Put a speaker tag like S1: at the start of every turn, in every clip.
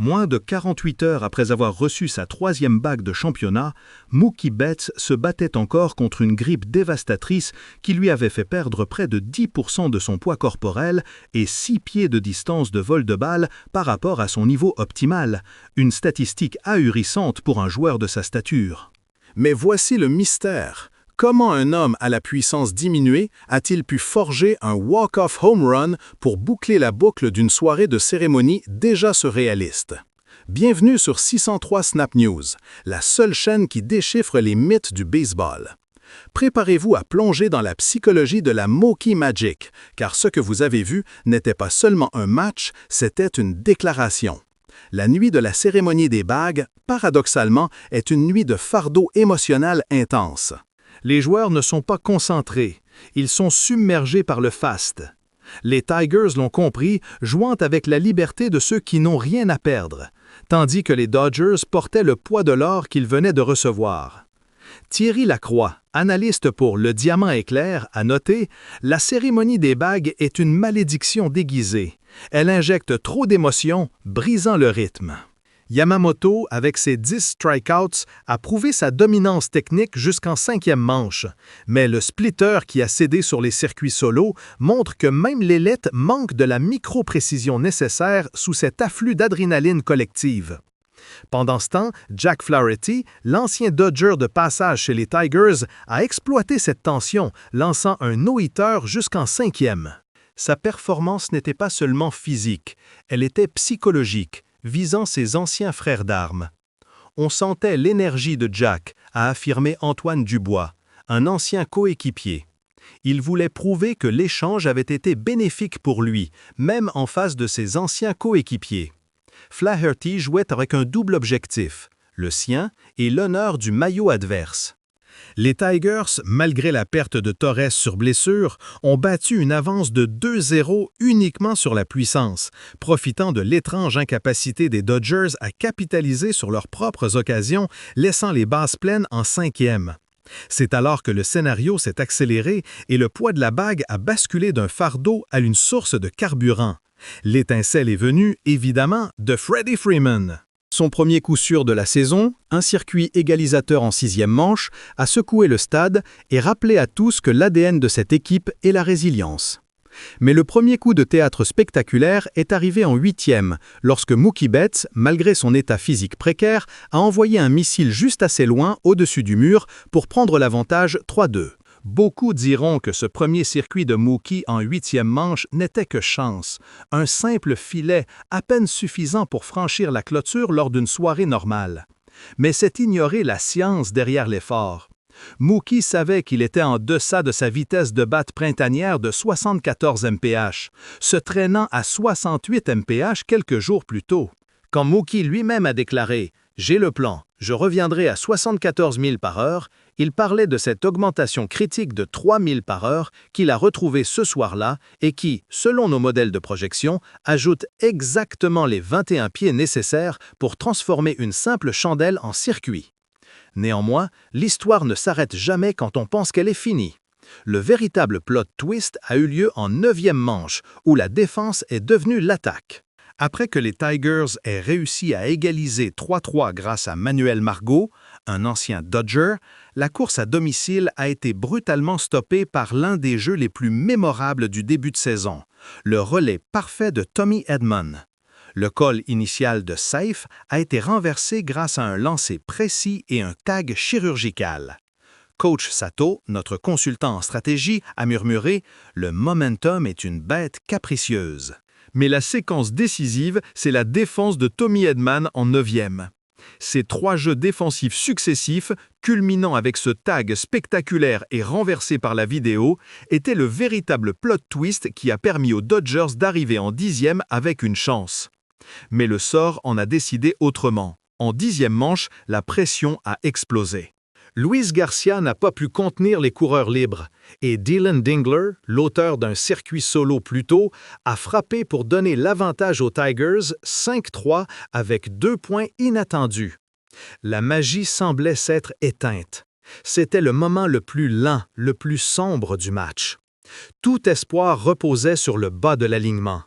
S1: Moins de 48 heures après avoir reçu sa 3e bague de championnat, Mookie Betts se battait encore contre une grippe dévastatrice qui lui avait fait perdre près de 10% de son poids corporel et 6 pieds de distance de vol de balle par rapport à son niveau optimal, une statistique ahurissante pour un joueur de sa stature.
S2: Mais voici le mystère. Comment un homme à la puissance diminuée a-t-il pu forger un walk-off home run pour boucler la boucle d'une soirée de cérémonie déjà surréaliste? Bienvenue sur 603 Snap News, la seule chaîne qui déchiffre les mythes du baseball. Préparez-vous à plonger dans la psychologie de la Mookie Magic, car ce que vous avez vu n'était pas seulement un match, c'était une déclaration. La nuit de la cérémonie des bagues, paradoxalement, est une nuit de fardeau émotionnel intense.
S1: Les joueurs ne sont pas concentrés, ils sont submergés par le faste. Les Tigers l'ont compris, jouant avec la liberté de ceux qui n'ont rien à perdre, tandis que les Dodgers portaient le poids de l'or qu'ils venaient de recevoir. Thierry Lacroix, analyste pour Le Diamant Éclair, a noté « La cérémonie des bagues est une malédiction déguisée. Elle injecte trop d'émotions, brisant le rythme. » Yamamoto, avec ses 10 strikeouts, a prouvé sa dominance technique jusqu'en 5e manche, mais le splitter qui a cédé sur les circuits solos montre que même l'élite manque de la micro-précision nécessaire sous cet afflux d'adrénaline collective. Pendant ce temps, Jack Flaherty, l'ancien Dodger de passage chez les Tigers, a exploité cette tension, lançant un no-hitter jusqu'en 5e. Sa performance n'était pas seulement physique, elle était psychologique, visant ses anciens frères d'armes. On sentait l'énergie de Jack, a affirmé Antoine Dubois, un ancien coéquipier. Il voulait prouver que l'échange avait été bénéfique pour lui, même en face de ses anciens coéquipiers. Flaherty jouait avec un double objectif, le sien et l'honneur du maillot adverse. Les Tigers, malgré la perte de Torres sur blessure, ont battu une avance de 2-0 uniquement sur la puissance, profitant de l'étrange incapacité des Dodgers à capitaliser sur leurs propres occasions, laissant les bases pleines en 5e. C'est alors que le scénario s'est accéléré et le poids de la bague a basculé d'un fardeau à une source de carburant. L'étincelle est venue, évidemment, de Freddie Freeman. Son premier coup sûr de la saison, un circuit égalisateur en 6e manche, a secoué le stade et rappelé à tous que l'ADN de cette équipe est la résilience. Mais le premier coup de théâtre spectaculaire est arrivé en 8e, lorsque Mookie Betts, malgré son état physique précaire, a envoyé un missile juste assez loin au-dessus du mur pour prendre l'avantage 3-2. Beaucoup diront que ce premier circuit de Mookie en 8e manche n'était que chance, un simple filet à peine suffisant pour franchir la clôture lors d'une soirée normale. Mais c'est ignorer la science derrière l'effort. Mookie savait qu'il était en deçà de sa vitesse de batte printanière de 74 mph, se traînant à 68 mph quelques jours plus tôt. Quand Mookie lui-même a déclaré « J'ai le plan, je reviendrai à 74 000 par heure », il parlait de cette augmentation critique de 3 000 par heure qu'il a retrouvée ce soir-là et qui, selon nos modèles de projection, ajoute exactement les 21 pieds nécessaires pour transformer une simple chandelle en circuit. Néanmoins, l'histoire ne s'arrête jamais quand on pense qu'elle est finie. Le véritable plot twist a eu lieu en 9e manche, où la défense est devenue l'attaque. Après que les Tigers aient réussi à égaliser 3-3 grâce à Manuel Margot, un ancien Dodger, la course à domicile a été brutalement stoppée par l'un des jeux les plus mémorables du début de saison, le relais parfait de Tommy Edman. Le call initial de safe a été renversé grâce à un lancer précis et un tag chirurgical. Coach Sato, notre consultant en stratégie, a murmuré « Le momentum est une bête capricieuse ». Mais la séquence décisive, c'est la défense de Tommy Edman en 9e. Ces 3 jeux défensifs successifs, culminant avec ce tag spectaculaire et renversé par la vidéo, étaient le véritable plot twist qui a permis aux Dodgers d'arriver en 10e avec une chance. Mais le sort en a décidé autrement. En 10e manche, la pression a explosé. Luis Garcia n'a pas pu contenir les coureurs libres et Dylan Dingler, l'auteur d'un circuit solo plus tôt, a frappé pour donner l'avantage aux Tigers 5-3 avec 2 points inattendus. La magie semblait s'être éteinte. C'était le moment le plus lent, le plus sombre du match. Tout espoir reposait sur le bas de l'alignement.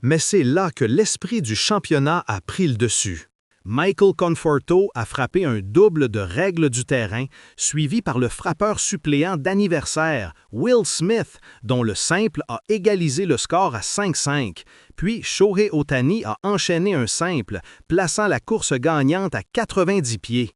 S1: Mais c'est là que l'esprit du championnat a pris le dessus. Michael Conforto a frappé un double de règle du terrain, suivi par le frappeur suppléant d'anniversaire, Will Smith, dont le simple a égalisé le score à 5-5. Puis Shohei Ohtani a enchaîné un simple, plaçant la course gagnante à 90 pieds.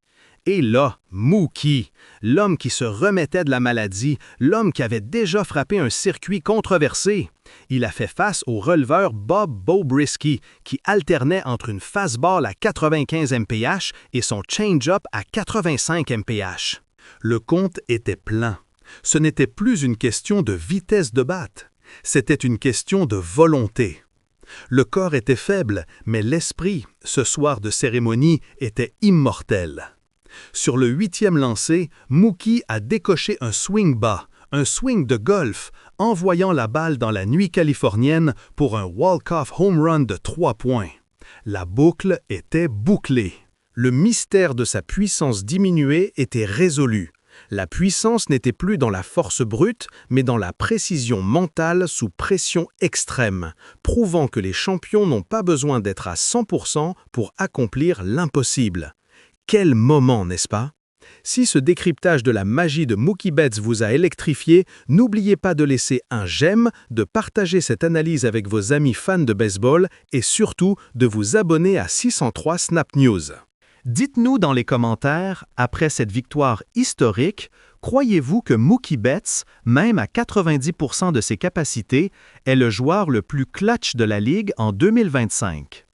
S1: Et là, Mookie, l'homme qui se remettait de la maladie, l'homme qui avait déjà frappé un circuit controversé. Il a fait face au releveur Bob Bobrisky, qui alternait entre une fastball à 95 mph et son change-up à 85 mph. Le compte était plein. Ce n'était plus une question de vitesse de batte, c'était une question de volonté. Le corps était faible, mais l'esprit, ce soir de cérémonie, était immortel. Sur le 8e lancer, Mookie a décoché un swing bas, un swing de golf, envoyant la balle dans la nuit californienne pour un walk-off home run de 3 points. La boucle était bouclée. Le mystère de sa puissance diminuée était résolu. La puissance n'était plus dans la force brute, mais dans la précision mentale sous pression extrême, prouvant que les champions n'ont pas besoin d'être à 100% pour accomplir l'impossible. Quel moment, n'est-ce pas? Si ce décryptage de la magie de Mookie Betts vous a électrifié, n'oubliez pas de laisser un j'aime, de partager cette analyse avec vos amis fans de baseball et surtout de vous abonner à 603 Snap News. Dites-nous dans les commentaires, après cette victoire historique, croyez-vous que Mookie Betts, même à 90% de ses capacités, est le joueur le plus clutch de la Ligue en 2025?